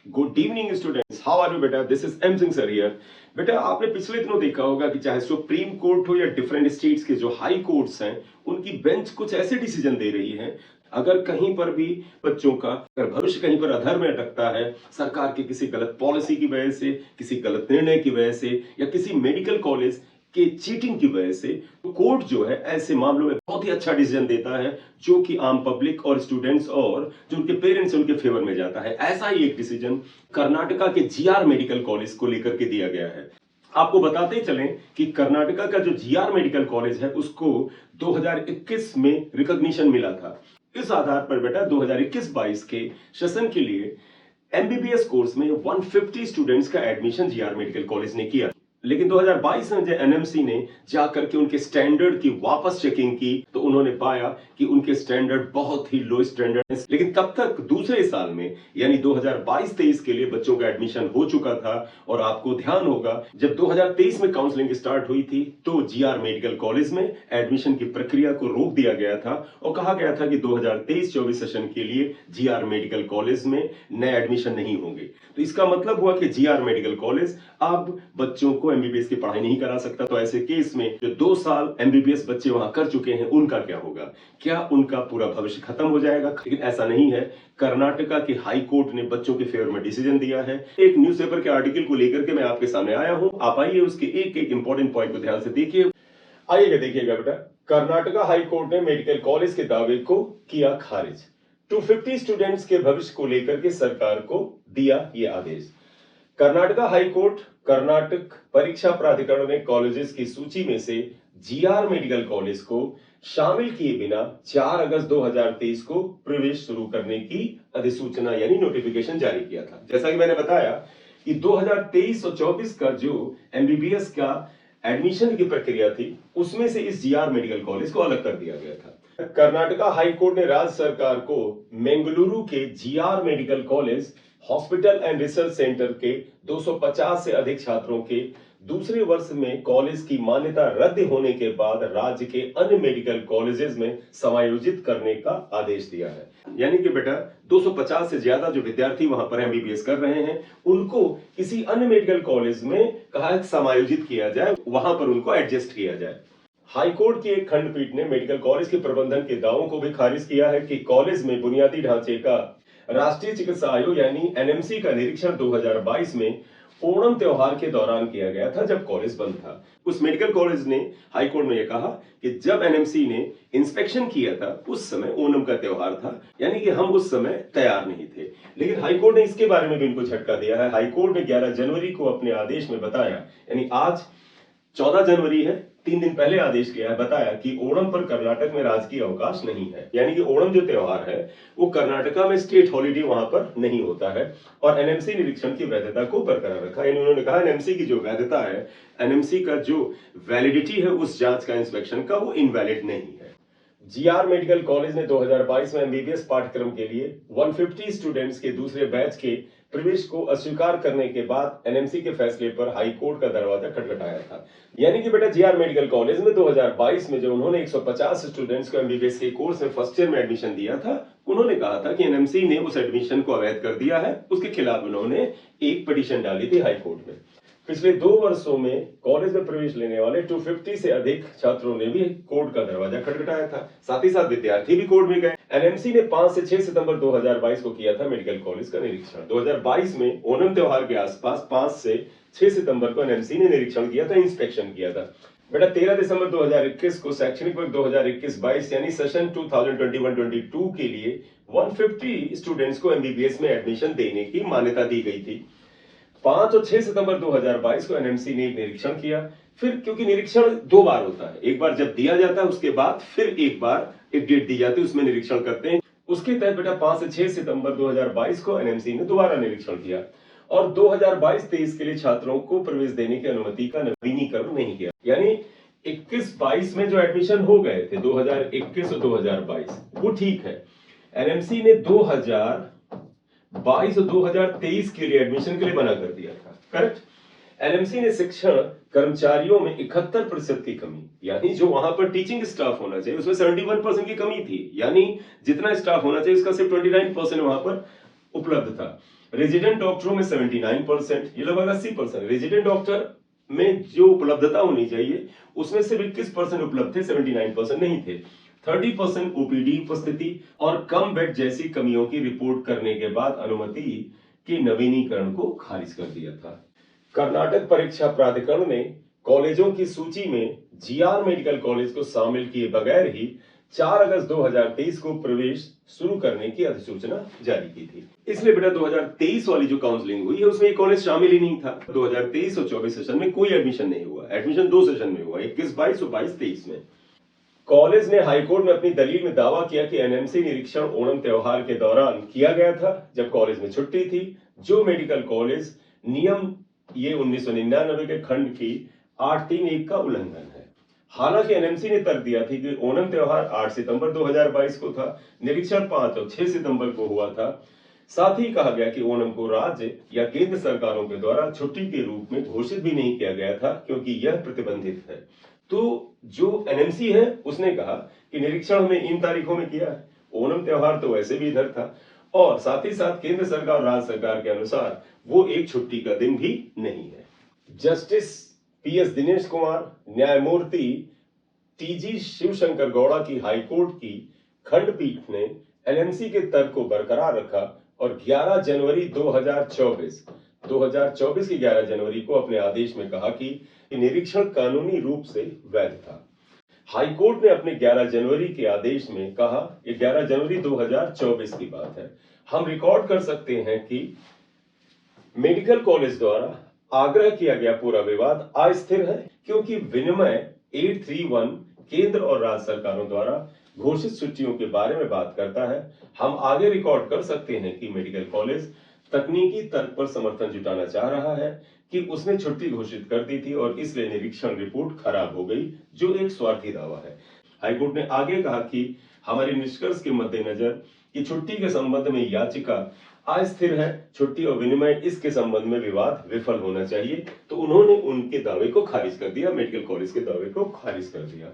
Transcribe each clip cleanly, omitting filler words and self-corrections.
Good evening students, how are you बेटा? This is M Singh sir here. बेटा आपने पिछले दिनों देखा होगा कि चाहे सुप्रीम कोर्ट हो या डिफरेंट स्टेट्स के जो हाई कोर्ट्स हैं, उनकी बेंच कुछ ऐसे डिसीजन दे रही है, अगर कहीं पर भी बच्चों का अगर भविष्य कहीं पर अधर में अटकता है, सरकार की किसी गलत पॉलिसी की वजह से, किसी गलत निर्णय की वजह से या किसी मेडिकल कॉलेज के चीटिंग की वजह से, तो कोर्ट जो है ऐसे मामलों में बहुत ही अच्छा डिसीजन देता है, जो कि आम पब्लिक और स्टूडेंट्स और जो उनके पेरेंट्स उनके फेवर में जाता है। ऐसा ही एक डिसीजन कर्नाटका के जीआर मेडिकल कॉलेज को लेकर के दिया गया है। आपको बताते ही चलें कि कर्नाटका का जो जीआर मेडिकल कॉलेज है उसको 2021 में रिकॉग्निशन मिला था। इस आधार पर बेटा 2021-22 के सेशन के लिए एमबीबीएस कोर्स में 150 स्टूडेंट्स का एडमिशन जीआर मेडिकल कॉलेज ने किया। लेकिन 2022 में जब एनएमसी ने जाकर के उनके स्टैंडर्ड की वापस चेकिंग की, तो उन्होंने पाया कि उनके स्टैंडर्ड बहुत ही लो स्टैंडर्ड है। लेकिन तब तक दूसरे साल में यानी 2022-23 के लिए बच्चों का एडमिशन हो चुका था। और आपको ध्यान होगा जब 2023 में काउंसलिंग स्टार्ट हुई थी, तो जीआर मेडिकल कॉलेज में एडमिशन की प्रक्रिया को रोक दिया गया था और कहा गया था कि 2023-24 सेशन के लिए जीआर मेडिकल कॉलेज में नए एडमिशन नहीं होंगे। तो इसका मतलब हुआ कि जीआर मेडिकल कॉलेज अब बच्चों को एमबीबीएस की पढ़ाई नहीं करा सकता। तो ऐसे केस में जो 2 साल एमबीबीएस बच्चे वहां कर चुके हैं, उनका क्या होगा? क्या उनका पूरा भविष्य खत्म हो जाएगा? लेकिन ऐसा नहीं है। कर्नाटका के हाई कोर्ट ने बच्चों के फेवर में डिसीजन दिया है। एक न्यूज़पेपर के आर्टिकल को लेकर के मैं आपके सामने आया हूं। आप आइए उसके एक एक इंपॉर्टेंट पॉइंट को ध्यान से देखिए। आइएगा, देखिएगा बेटा। कर्नाटका हाई कोर्ट ने मेडिकल कॉलेज के दावे को किया खारिज। 250 स्टूडेंट्स के भविष्य को लेकर के सरकार को दिया यह आदेश। कर्नाटका हाई कोर्ट कर्नाटक परीक्षा प्राधिकरण ने कॉलेजेस की सूची में से जीआर मेडिकल कॉलेज को शामिल किए बिना 4 अगस्त 2023 को प्रवेश शुरू करने की अधिसूचना यानी नोटिफिकेशन जारी किया था। जैसा कि मैंने बताया कि 2023 और 24 का जो एमबीबीएस का एडमिशन की प्रक्रिया थी, उसमें से इस जीआर मेडिकल कॉलेज को अलग कर दिया गया था। कर्नाटका हाई कोर्ट ने राज्य सरकार को बेंगलुरु के GR medical college hospital and research centre के 250 से अधिक छात्रों के दूसरे वर्ष में कॉलेज की मान्यता रद्द होने के बाद राज्य के अन्य मेडिकल कॉलेजेस में समायोजित करने का आदेश दिया है। यानी कि बेटा 250 से ज्यादा जो विद्यार्थी वहां पर एमबीबीएस कर रहे हैं, उनको किसी अन्य मेडिकल कॉलेज में कहा समायोजित किया जाए, वहां पर उनको एडजस्ट किया जाए। हाईकोर्ट की एक खंडपीठ ने मेडिकल कॉलेज के प्रबंधन के दावों को भी खारिज किया है कि कॉलेज में बुनियादी ढांचे का राष्ट्रीय चिकित्सा आयोग यानी एनएमसी का निरीक्षण 2022 में ओणम त्योहार के दौरान किया गया था, जब कॉलेज बंद था। उस मेडिकल कॉलेज ने हाईकोर्ट में यह कहा कि जब एनएमसी ने इंस्पेक्शन किया था, उस समय ओणम का त्योहार था, यानी कि हम उस समय तैयार नहीं थे। लेकिन हाईकोर्ट ने इसके बारे में भी इनको झटका दिया है। हाईकोर्ट ने 11 जनवरी को अपने आदेश में बताया, यानी आज 14 जनवरी है, 3 दिन पहले आदेश किया है, बताया कि ओणम पर कर्नाटक में राजकीय अवकाश नहीं है। यानी कि ओणम जो त्योहार है वो कर्नाटका में स्टेट हॉलिडे वहां पर नहीं होता है। और एनएमसी निरीक्षण की वैधता को बरकरार रखा। यानी उन्होंने कहा एनएमसी की जो वैधता है, एनएमसी का जो वैलिडिटी है उस जांच का, इंस्पेक्शन का, वो इनवैलिड नहीं है। जीआर मेडिकल कॉलेज ने 2022 में एमबीबीएस पाठ्यक्रम के लिए 150 स्टूडेंट्स के दूसरे बैच के प्रवेश को अस्वीकार करने के बाद एनएमसी के फैसले पर हाई कोर्ट का दरवाजा खटखटाया था। यानी कि बेटा जीआर मेडिकल कॉलेज में 2022 में जब उन्होंने 150 स्टूडेंट्स को एमबीबीएस के कोर्स में फर्स्ट ईयर में एडमिशन दिया था, उन्होंने कहा था कि एनएमसी ने उस एडमिशन को अवैध कर दिया है। उसके खिलाफ उन्होंने एक पिटीशन डाली थी हाई कोर्ट में। पिछले 2 वर्षों में कॉलेज में प्रवेश लेने वाले 250 से अधिक छात्रों ने भी कोर्ट का दरवाजा खटखटाया था। साथ ही साथ विद्यार्थी भी कोर्ट में गए। एनएमसी ने 5 से 6 सितंबर 2022 को किया था मेडिकल कॉलेज का निरीक्षण। 2022 में ओणम त्योहार के आसपास 5 से 6 सितंबर को एनएमसी ने निरीक्षण किया था, इंस्पेक्शन किया था। बेटा 13 दिसंबर 2021 को शैक्षणिक वर्ष 2021-22 यानी सेशन 2021-22 के लिए 150 स्टूडेंट्स को एमबीबीएस में एडमिशन देने की मान्यता दी गई थी। 5 और 6 सितंबर 2022 को एनएमसी ने निरीक्षण किया। फिर क्योंकि निरीक्षण 2 बार होता है, एक बार जब दिया जाता है, उसके बाद फिर एक बार एक डेट दी जाती है, उसमें निरीक्षण करते हैं। उसके तहत बेटा 5 से 6 सितंबर 2022 को एनएमसी ने दोबारा निरीक्षण किया और 2022-23 के लिए छात्रों को प्रवेश देने की अनुमति का नवीनीकरण नहीं किया। यानी 21-22 में जो एडमिशन हो गए थे 2021 और 2022, वो ठीक है। एनएमसी ने 2022 और 2023 के लिए एडमिशन के लिए मना कर दिया था, करेक्ट। एनएमसी ने शिक्षण कर्मचारियों में 71% की कमी, यानी जो वहां पर टीचिंग स्टाफ होना चाहिए उसमें 71% की कमी थी, यानी जितना स्टाफ होना चाहिए उसका सिर्फ 29% वहां पर उपलब्ध था। रेजिडेंट डॉक्टरों में 79%, ये लगभग 80%। रेजिडेंट डॉक्टर में जो उपलब्धता होनी चाहिए उसमें सिर्फ 21% उपलब्ध थे, 79% नहीं थे। 30% ओपीडी उपस्थिति और कम बेड जैसी कमियों की रिपोर्ट करने के बाद अनुमति के नवीनीकरण को खारिज कर दिया था। कर्नाटक परीक्षा प्राधिकरण ने कॉलेजों की सूची में जीआर मेडिकल कॉलेज को शामिल किए बगैर ही 4 अगस्त 2023 को प्रवेश शुरू करने की अधिसूचना जारी की थी। इसलिए बेटा 2023 वाली जो काउंसलिंग हुई है उसमें ये कॉलेज शामिल ही नहीं था। 2023 और 24 सेशन में कोई एडमिशन नहीं हुआ। एडमिशन 2 सेशन में हुआ, 21-22 और 22-23 में। कॉलेज ने हाईकोर्ट में अपनी दलील में दावा किया कि एनएमसी निरीक्षण ओणम त्योहार के दौरान किया गया था जब कॉलेज में छुट्टी थी, जो मेडिकल कॉलेज नियम ये 1999 के खंड की 831 का उल्लंघन है। हालांकि एनएमसी ने तर्क दिया था कि ओणम त्योहार 8 सितंबर 2022 को था, निरीक्षण 5 और 6 सितंबर को हुआ था। साथ ही कहा गया कि ओणम को राज्य या केंद्र सरकारों के द्वारा छुट्टी के रूप में घोषित भी नहीं किया गया था क्योंकि यह प्रतिबंधित है। तो जो एनएमसी है उसने कहा कि निरीक्षण हमने इन तारीखों में किया है, ओणम त्योहार तो वैसे भी इधर था, और साथ ही साथ केंद्र सरकार और राज्य सरकार के अनुसार वो एक छुट्टी का दिन भी नहीं है। जस्टिस पीएस दिनेश कुमार, न्यायमूर्ति टीजी शिवशंकर गौड़ा की हाईकोर्ट की खंडपीठ ने एनएमसी के तर्क को बरकरार रखा और 11 जनवरी 2024 की 11 जनवरी को अपने आदेश में कहा कि निरीक्षण कानूनी रूप से वैध था। हाईकोर्ट ने अपने 11 जनवरी के आदेश में कहा, ये 11 जनवरी 2024 की बात है, हम रिकॉर्ड कर सकते हैं कि मेडिकल कॉलेज द्वारा आग्रह किया गया पूरा विवाद अस्थिर है क्योंकि विनिमय 831 केंद्र और राज्य सरकारों द्वारा घोषित छुट्टियों के बारे में बात करता है। हम आगे रिकॉर्ड कर सकते हैं कि मेडिकल कॉलेज तकनीकी तर्क पर समर्थन जुटाना चाह रहा है कि उसने छुट्टी घोषित कर दी थी और इसलिए निरीक्षण रिपोर्ट खराब हो गई, जो एक स्वार्थी दावा है। हाईकोर्ट ने आगे कहा कि हमारे निष्कर्ष के मद्देनजर कि छुट्टी के संबंध में याचिका अस्थिर है, छुट्टी और विनिमय इसके संबंध में विवाद विफल होना चाहिए, तो उन्होंने उनके दावे को खारिज कर दिया, मेडिकल कॉलेज के दावे को खारिज कर दिया।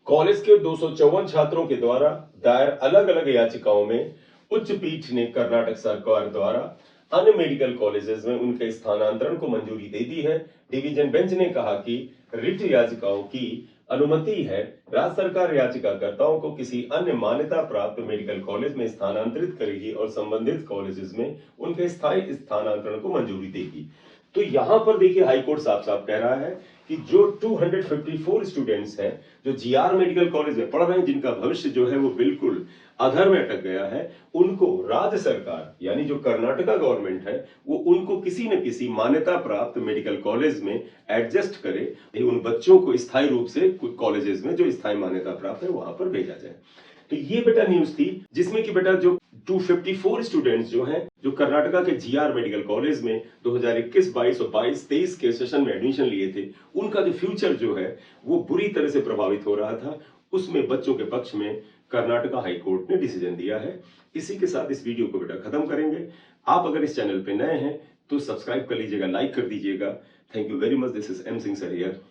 कॉलेज के 254 छात्रों के द्वारा दायर अलग अलग याचिकाओं में उच्च पीठ ने कर्नाटक सरकार द्वारा अन्य मेडिकल कॉलेजेस में उनके स्थानांतरण को मंजूरी दे दी है। डिवीजन बेंच ने कहा कि रिट याचिकाओं की अनुमति है, राज्य सरकार याचिकाकर्ताओं को किसी अन्य मान्यता प्राप्त मेडिकल कॉलेज में स्थानांतरित करेगी और संबंधित कॉलेजेस में उनके स्थायी स्थानांतरण को मंजूरी देगी। तो यहां पर देखिए हाईकोर्ट साफ साफ कह रहा है कि जो 254 स्टूडेंट्स हैं जो जीआर मेडिकल कॉलेज में पढ़ रहे हैं, जिनका भविष्य जो है वो बिल्कुल अधर में अटक गया है, उनको राज्य सरकार यानी जो कर्नाटका गवर्नमेंट है वो उनको किसी न किसी मान्यता प्राप्त मेडिकल कॉलेज में एडजस्ट करे, उन बच्चों को स्थायी रूप से कुछ कॉलेजेस में जो स्थायी मान्यता प्राप्त है वहां पर भेजा जाए। तो ये बेटा न्यूज थी जिसमें कि बेटा जो 254 स्टूडेंट्स जो हैं जो कर्नाटका के जीआर मेडिकल कॉलेज में 2021-22 और 22-23 के सेशन में एडमिशन लिए थे, उनका जो फ्यूचर जो है वो बुरी तरह से प्रभावित हो रहा था, उसमें बच्चों के पक्ष में कर्नाटका हाईकोर्ट ने डिसीजन दिया है। इसी के साथ इस वीडियो को बेटा खत्म करेंगे। आप अगर इस चैनल पे नए हैं तो सब्सक्राइब कर लीजिएगा, लाइक कर दीजिएगा। Thank you very much. This is M Singh sir here.